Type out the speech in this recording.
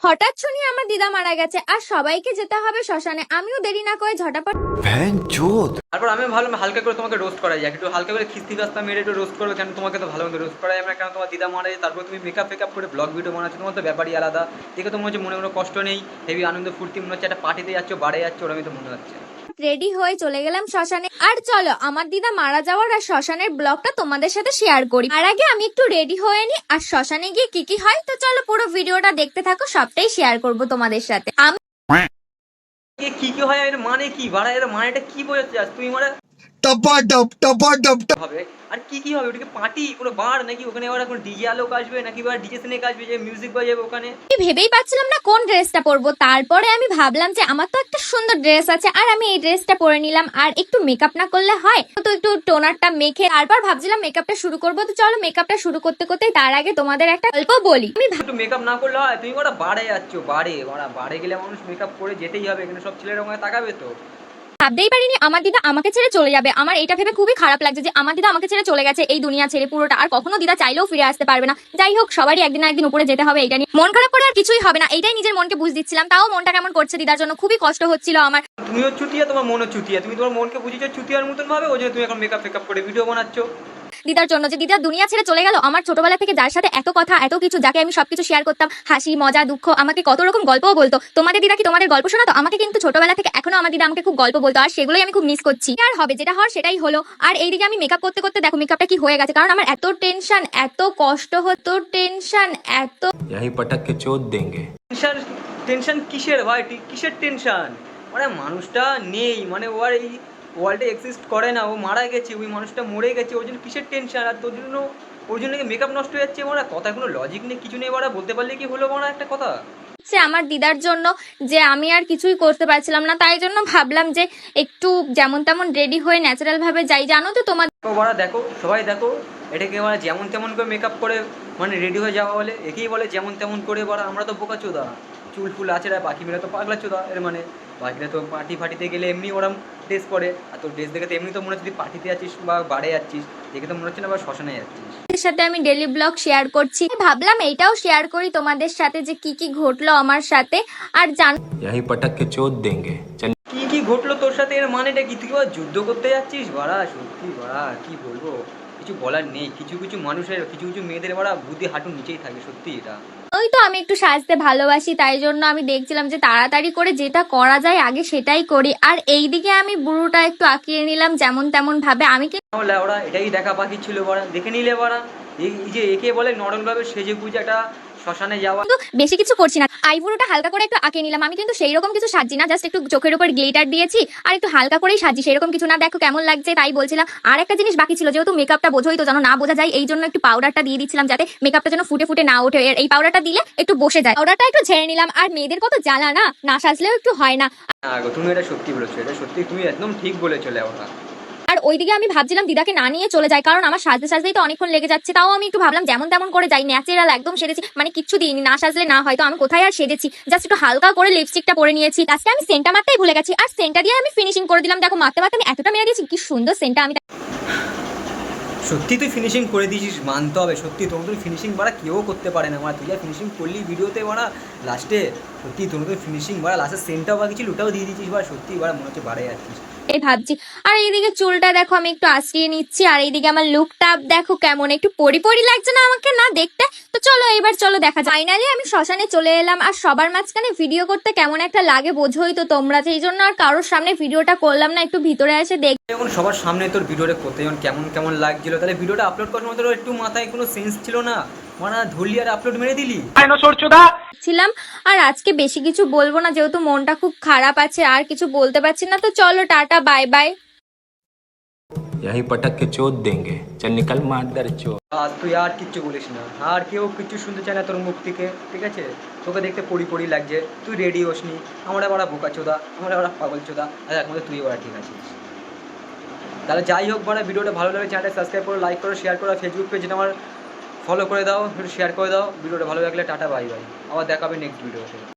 হঠাৎ শুনি আমার দিদা মারা গেছে আর সবাইকে যেতে হবে শ্মশানে। আমিও দেরি না করে ঝটাপট তারপর আমি ভাবলাম হালকা করে তোমাকে রোস্ট করা যায়, একটু হালকা করে খিস্তি রাস্তা মেরে একটু রোস্ট করবে, কেন তোমাকে তো ভালো মতো রোস্ট করা যায় না, কেন তোমার দিদা মারা যায়, তারপর তুমি মেকআপ ফেকআপ করে ব্লগ ভিডিও বানাচ্ছো, তোমার তো ব্যাপারই আলাদা। দেখে তো মনে হচ্ছে মনে কোনো কষ্ট নেই, হেভি আনন্দ ফুর্তি, মনে হচ্ছে একটা পার্টিতে যাচ্ছ, বাড়ে যাচ্ছ, ওরকমই তো মনে হচ্ছে। রেডি হয়ে চলে গেলাম শ্মশানে। আর চলো আমার দিদা মারা যাওয়ার আর শ্মশানের ব্লগটা তোমাদের সাথে শেয়ার করি। আর আগে আমি একটু রেডি হয়ে নি, আর শ্মশানে গিয়ে কি কি হয় তো চলো পুরো ভিডিওটা দেখতে থাকো, সবটাই শেয়ার করব তোমাদের সাথে। কি কি হয় এর মানে কি, বাড়া এর মানেটা কি বোঝাতে চাস তুই? মানে হবে আর কি কি হবে? ওটাকে পার্টি কোনো বার নাকি? ওখানে আবার এখন ডিজে আলোক আসবে নাকি বা ডিজে সিনেক আসবে যে মিউজিক বাজাবে ওখানে? ভেবেই পাচ্ছিলাম না কোন ড্রেসটা পরবো। তারপরে আমি ভাবলাম যে আমার তো একটা সুন্দর ড্রেস আছে, আর আমি এই ড্রেসটা পরে নিলাম। আর একটু মেকআপ না করলে হয় তো, একটু টোনারটা মেখে তারপর ভাবছিলাম মেকআপটা শুরু করবো। তো চলো মেকআপটা শুরু করতে করতে তার আগে তোমাদের একটা গল্প বলি। আমি একটু মেকআপ না করলে হয়? তুমি ওরা বাড়ে যাচ্ছ, বাড়ে গেলে মানুষ মেকআপ করে যেতেই হবে, এখানে সব ছেলেরা ওখানে তাকাবে তো। ভাবতেই পারিনি আমার দিদা আমাকে ছেড়ে চলে যাবে। আমার এটা ভেবে খুবই খারাপ লাগছে যে আমার দিদা আমাকে ছেড়ে চলে গেছে এই দুনিয়া ছেড়ে পুরোটা, আর কখনো দিদা চাইলেও ফিরে আসতে পারবে না। যাই হোক, সবারই একদিন না একদিন উপরে যেতে হবে, এটা নিয়ে মন খারাপ করে আর কিছুই হবে না, এইটাই নিজের মনকে বুঝ দিচ্ছিলাম। তাও মনটা কেমন করছে, দিদার জন্য খুবই কষ্ট হচ্ছিল আমার। তুমিও চুটিয়া, তোমার মনও চুটিয়া, তুমি তোমার মনকে বুঝেছো চুতিয়ার মতন ভাবে, ওই জন্য তুমি এখন মেকআপ ফেকআপ করে ভিডিও বানাচ্ছো দিদার জন্য, যে দিদা দুনিয়া ছেড়ে চলে গেল। আমার ছোটবেলা থেকে যার সাথে এত কথা এত কিছু, যাকে আমি সবকিছু শেয়ার করতাম, হাসি মজা দুঃখ, আমাকে কত রকম গল্পও বলতো। তোমাদের দিদা কি তোমাদের গল্প শোনাতো? আমাকে কিন্তু ছোটবেলা থেকে এখনো আমার দিদা আমাকে খুব গল্প বলতো, আর সেগুলোই আমি খুব মিস করছি। আর হবে যেটা হওয়ার সেটাই হলো। আর এইদিকে আমি মেকআপ করতে করতে দেখো মেকআপটা কি হয়ে গেছে, কারণ আমার এত টেনশন, এত কষ্ট হতো, টেনশন এত। यहीं पटक के चोट देंगे। টেনশন? টেনশন কিসের ভাই? কিসের টেনশন? মানে মানুষটা নেই, মানে ও আর এই ওয়ার্ল্ডে এক্সিস্ট করে না, ও মারা গেছে, ওই মানুষটা মরে গেছে, ওর জন্য কিসের টেনশন? আর তোর জন্য ওর জন্য মেকআপ নষ্ট হয়ে যাচ্ছে? মানে কথা কোনো লজিক নেই, কিছু নেই, বাড়া বলতে পারলে কি হলো বাড়া একটা কথা। সে আমার দিদার জন্য যে আমি আর কিছুই করতে পারছিলাম না, তাই জন্য ভাবলাম যে একটু যেমন তেমন রেডি হয়ে ন্যাচারাল ভাবে যাই। জানো তো তোমার বাড়া দেখো, সবাই দেখো, এটাকে মানে যেমন তেমন করে মেকআপ করে মানে রেডি হয়ে যাওয়া বলে, একেই বলে যেমন তেমন করে। বাড়া আমরা তো বোকা চোদা, চুল ফুল আছে, বাকি মেয়েরা তো পাগলা চোদা। এর মানে বাকিরা তো পার্টি ফাটিতে গেলে এমনি ওরম ড্রেস পরে, আর তোর ড্রেস দেখে তো এমনি তো মনে হচ্ছে তুই পার্টিতে যাচ্ছিস বা বাড়ে যাচ্ছিস, দেখে তো মনে হচ্ছে না বা শ্মশানে যাচ্ছিস। সাথে আমি ডেলি ব্লগ শেয়ার করছি, ভাবলাম এইটাও শেয়ার করি তোমাদের সাথে যে কি কি ঘটলো আমার সাথে। আর জানো यहीं पटक के चोट देंगे। चल কি কি ঘটলো তোর সাথে, এর মানেটা কি? তুই যুদ্ধ করতে যাচ্ছিস বাড়া? সত্যি বাড়া কি বলবো, কিছু বলার নেই। কিছু কিছু মানুষের, কিছু কিছু মেয়েদের বাড়া বুদ্ধি হাঁটুর নিচেই থাকে, সত্যি এটা। ওই তো আমি একটু সাজতে ভালোবাসি, তাই জন্য আমি দেখছিলাম যে তাড়াতাড়ি করে যেটা করা যায় আগে সেটাই করি। আর এইদিকে আমি বুড়োটা একটু আঁকিয়ে নিলাম যেমন তেমন ভাবে। আমি তাহলে ওরা এটাই দেখা বাকি ছিল বাড়া, দেখে নিলে বাড়া। এই যে একে বলে নরম ভাবে সেজে গুজে একটা শ্মশানে যাওয়া। কিন্তু বেশি কিছু করছি না, আইব্রোটা হালকা করে একটু আঁকিয়ে নিলাম। আমি কিন্তু সেই রকম কিছু সাজি না, জাস্ট একটু চোখের উপর গ্লিটার দিয়েছি আর একটু হালকা করেই সাজি, সেরকম কিছু না। দেখো কেমন লাগছে তাই বলছিলাম। আর একটা জিনিস বাকি ছিল, যেহেতু মেকআপটা বোঝোই তো, যেন না বোঝা যায়, এই জন্য একটু পাউডারটা দিয়ে দিচ্ছিলাম যাতে মেকআপটা যেন ফুটে ফুটে না ওঠে। এই পাউডারটা দিলে একটু বসে যায়। পাউডারটা একটু ঝেড়ে নিলাম। আর মেয়েদের কত জ্বালা না, না সাজলেও একটু হয় না। তুমি এটা সত্যি বলেছো, এটা সত্যি তুমি একদম ঠিক বলেছো লেওটা। আর ওইদিকে আমি ভাবছিলাম দিদাকে না নিয়ে চলে যায়, কারণ আমার সাজতে সাজতেই তো অনেকক্ষণ লেগে যাচ্ছে। তাও আমি একটু ভাবলাম যেমন তেমন করে যাই, ন্যাচারাল একদম সেজেছি, মানে কিচ্ছু দিইনি, না সাজলে না হয়। তো আমি কোথায় আর সেজেছি, জাস্ট একটু হালকা করে লিপস্টিকটা পরে নিয়েছি। লাস্টে আমি সেন্টটা মারতেই ভুলে গেছি, আর সেন্টটা দিয়ে আমি ফিনিশিং করে দিলাম। দেখো মারতে মারতে আমি এতটা মেরে দিয়েছি, কি সুন্দর সেন্টটা। আমি সত্যি তুই ফিনিশিং করে দিয়েছিস, মানতে হবে। সত্যি তোমার তুই ফিনিশিং বাড়া কেউ করতে পারে না, মানে তুই যা ফিনিশিং করলি ভিডিওতে বাড়া লাস্টে, সত্যি তোমার তুই ফিনিশিং বাড়া লাস্টে সেন্টটাও বাকি ছিল, ওটাও দিয়ে দিয়েছিস বাড়া, সত্যি বাড়া মনে হচ্ছে বাড়ে যাচ্ছিস। এই ভাবছি। আর এইদিকে চুলটা দেখো আমি একটু আঁচড়িয়ে নিচ্ছি, আর এইদিকে আমার লুকটা দেখো কেমন, একটু পরি পরি লাগছে না আমাকে না দেখতে? তো চলো এবার চলো দেখা যায়। ফাইনালি আমি শ্মশানে চলে এলাম, আর সবার মাঝখানে ভিডিও করতে কেমন একটা লাগে বোঝোই তো তোমরা, সেই জন্য আর কারোর সামনে ভিডিওটা করলাম না, একটু ভিতরে এসে দেখ। যখন সবার সামনে তোর ভিডিওটা করতে যখন কেমন কেমন লাগছিল, তাহলে ভিডিওটা আপলোড করার মতো একটু মাথায় কোনো সেন্স ছিল না? মানে ধরলি আর আপলোড মেরে দিলি। ছিলাম। আর আজকে বেশি কিছু বলবো না, যেহেতু মনটা খুব খারাপ আছে, আর কিছু বলতে পারছি না। তো চলো টাটা বাই বাই। यहीं पटक के चोट देंगे। चल निकल मार दर चोट। আর তুই আর কিচ্ছু বলিস না, আর কেউ কিচ্ছু শুনতে চায় না তোর মুখ থেকে, ঠিক আছে? তোকে দেখতে পড়ি পড়ি লাগছে, তুই রেডি হোসনি, আমরা বড়া বোকা চোদা, আমরা বড়া পাগল চোদা, আর একমাত্র তুই বড়া ঠিক আছিস। তাহলে যাই হোক বড়া, ভিডিওটা ভালো লাগে চ্যানেলটা সাবস্ক্রাইব করো, লাইক করো, শেয়ার করো, ফেসবুক পেজটা আমার ফলো করে দাও, একটু শেয়ার করে দাও। ভিডিওটা ভালো লাগলে টাটা বাই বাই, আবার দেখা হবে নেক্সট ভিডিওতে।